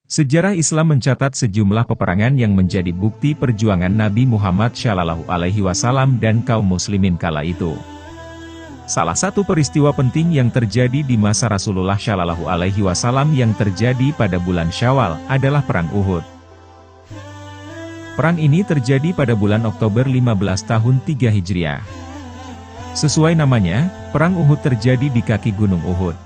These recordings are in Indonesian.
Sejarah Islam mencatat sejumlah peperangan yang menjadi bukti perjuangan Nabi Muhammad SAW dan kaum muslimin kala itu. Salah satu peristiwa penting yang terjadi di masa Rasulullah SAW yang terjadi pada bulan Syawal adalah Perang Uhud. Perang ini terjadi pada bulan Oktober 15 tahun 3 Hijriah. Sesuai namanya, Perang Uhud terjadi di kaki Gunung Uhud.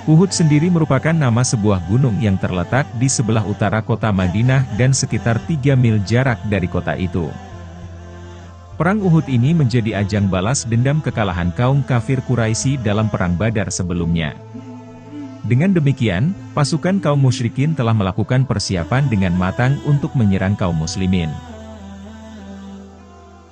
Uhud sendiri merupakan nama sebuah gunung yang terletak di sebelah utara kota Madinah dan sekitar 3 mil jarak dari kota itu. Perang Uhud ini menjadi ajang balas dendam kekalahan kaum kafir Quraisy dalam Perang Badar sebelumnya. Dengan demikian, pasukan kaum musyrikin telah melakukan persiapan dengan matang untuk menyerang kaum muslimin.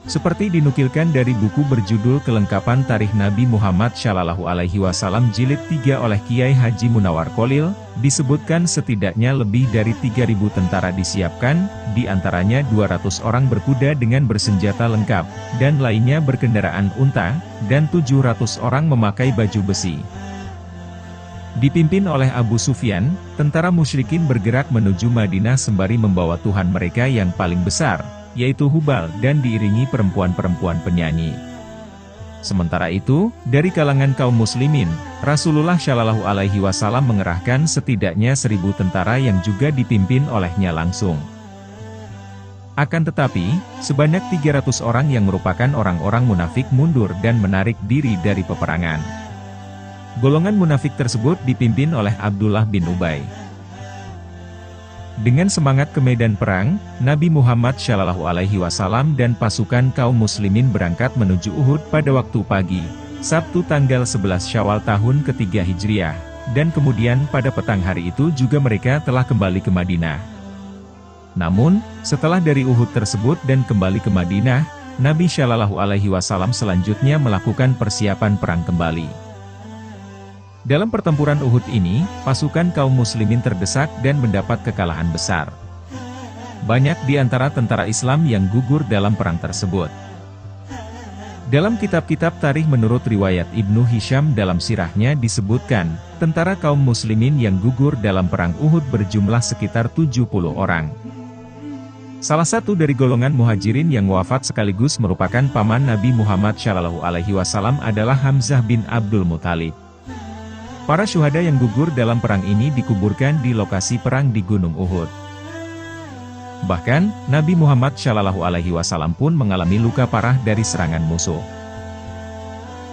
Seperti dinukilkan dari buku berjudul Kelengkapan Tarikh Nabi Muhammad SAW Jilid 3 oleh Kiai Haji Munawar Kholil, disebutkan setidaknya lebih dari 3.000 tentara disiapkan, di antaranya 200 orang berkuda dengan bersenjata lengkap, dan lainnya berkendaraan unta, dan 700 orang memakai baju besi. Dipimpin oleh Abu Sufyan, tentara musyrikin bergerak menuju Madinah sembari membawa Tuhan mereka yang paling besar, yaitu Hubal, dan diiringi perempuan-perempuan penyanyi. Sementara itu, dari kalangan kaum muslimin, Rasulullah SAW mengerahkan setidaknya 1.000 tentara yang juga dipimpin olehnya langsung. Akan tetapi, sebanyak 300 orang yang merupakan orang-orang munafik mundur dan menarik diri dari peperangan. Golongan munafik tersebut dipimpin oleh Abdullah bin Ubay. Dengan semangat ke medan perang, Nabi Muhammad SAW dan pasukan kaum muslimin berangkat menuju Uhud pada waktu pagi, Sabtu tanggal 11 Syawal tahun ketiga Hijriah, dan kemudian pada petang hari itu juga mereka telah kembali ke Madinah. Namun, setelah dari Uhud tersebut dan kembali ke Madinah, Nabi SAW selanjutnya melakukan persiapan perang kembali. Dalam pertempuran Uhud ini, pasukan kaum muslimin terdesak dan mendapat kekalahan besar. Banyak di antara tentara Islam yang gugur dalam perang tersebut. Dalam kitab-kitab tarikh menurut riwayat Ibnu Hisham dalam sirahnya disebutkan, tentara kaum muslimin yang gugur dalam perang Uhud berjumlah sekitar 70 orang. Salah satu dari golongan muhajirin yang wafat sekaligus merupakan paman Nabi Muhammad SAW adalah Hamzah bin Abdul Muthalib. Para syuhada yang gugur dalam perang ini dikuburkan di lokasi perang di Gunung Uhud. Bahkan, Nabi Muhammad SAW pun mengalami luka parah dari serangan musuh.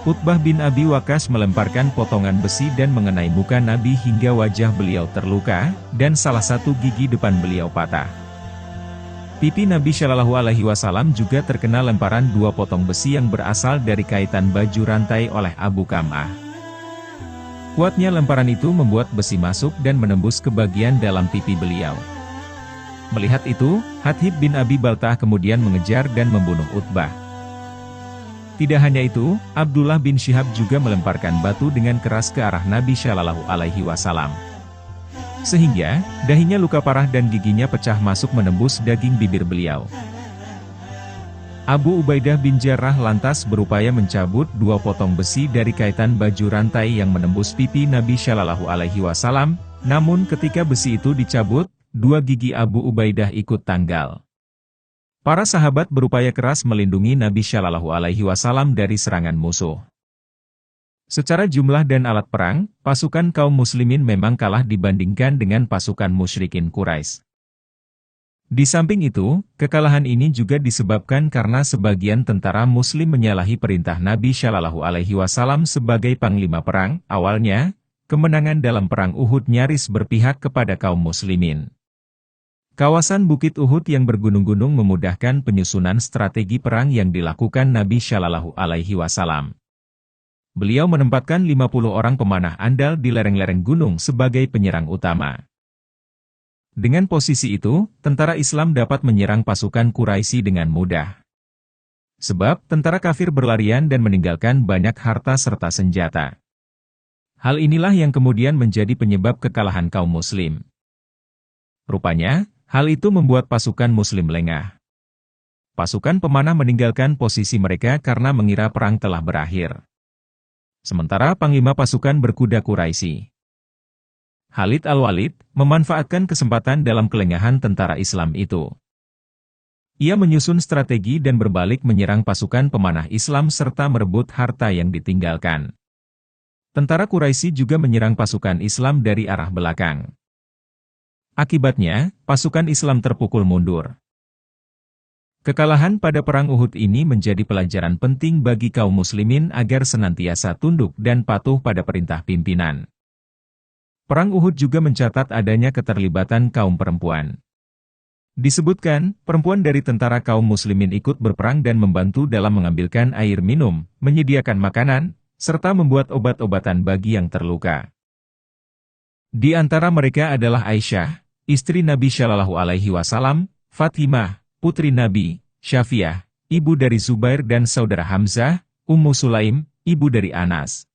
Utbah bin Abi Waqqas melemparkan potongan besi dan mengenai muka Nabi hingga wajah beliau terluka, dan salah satu gigi depan beliau patah. Pipi Nabi SAW juga terkena lemparan 2 potong besi yang berasal dari kaitan baju rantai oleh Abu Kam'ah. Kuatnya lemparan itu membuat besi masuk dan menembus ke bagian dalam pipi beliau. Melihat itu, Hatib bin Abi Baltah kemudian mengejar dan membunuh Utbah. Tidak hanya itu, Abdullah bin Syihab juga melemparkan batu dengan keras ke arah Nabi SAW. Sehingga, dahinya luka parah dan giginya pecah masuk menembus daging bibir beliau. Abu Ubaidah bin Jarrah lantas berupaya mencabut 2 potong besi dari kaitan baju rantai yang menembus pipi Nabi SAW, namun ketika besi itu dicabut, 2 gigi Abu Ubaidah ikut tanggal. Para sahabat berupaya keras melindungi Nabi SAW dari serangan musuh. Secara jumlah dan alat perang, pasukan kaum muslimin memang kalah dibandingkan dengan pasukan musyrikin Quraisy. Di samping itu, kekalahan ini juga disebabkan karena sebagian tentara muslim menyalahi perintah Nabi SAW sebagai panglima perang. Awalnya, kemenangan dalam perang Uhud nyaris berpihak kepada kaum muslimin. Kawasan Bukit Uhud yang bergunung-gunung memudahkan penyusunan strategi perang yang dilakukan Nabi SAW. Beliau menempatkan 50 orang pemanah andal di lereng-lereng gunung sebagai penyerang utama. Dengan posisi itu, tentara Islam dapat menyerang pasukan Quraisy dengan mudah. Sebab, tentara kafir berlarian dan meninggalkan banyak harta serta senjata. Hal inilah yang kemudian menjadi penyebab kekalahan kaum muslim. Rupanya, hal itu membuat pasukan muslim lengah. Pasukan pemanah meninggalkan posisi mereka karena mengira perang telah berakhir. Sementara panglima pasukan berkuda Quraisy Khalid Al-Walid, memanfaatkan kesempatan dalam kelengahan tentara Islam itu. Ia menyusun strategi dan berbalik menyerang pasukan pemanah Islam serta merebut harta yang ditinggalkan. Tentara Quraisy juga menyerang pasukan Islam dari arah belakang. Akibatnya, pasukan Islam terpukul mundur. Kekalahan pada Perang Uhud ini menjadi pelajaran penting bagi kaum muslimin agar senantiasa tunduk dan patuh pada perintah pimpinan. Perang Uhud juga mencatat adanya keterlibatan kaum perempuan. Disebutkan, perempuan dari tentara kaum muslimin ikut berperang dan membantu dalam mengambilkan air minum, menyediakan makanan, serta membuat obat-obatan bagi yang terluka. Di antara mereka adalah Aisyah, istri Nabi Shallallahu Alaihi Wasallam, Fatimah, putri Nabi, Syafiah, ibu dari Zubair dan saudara Hamzah, Ummu Sulaim, ibu dari Anas.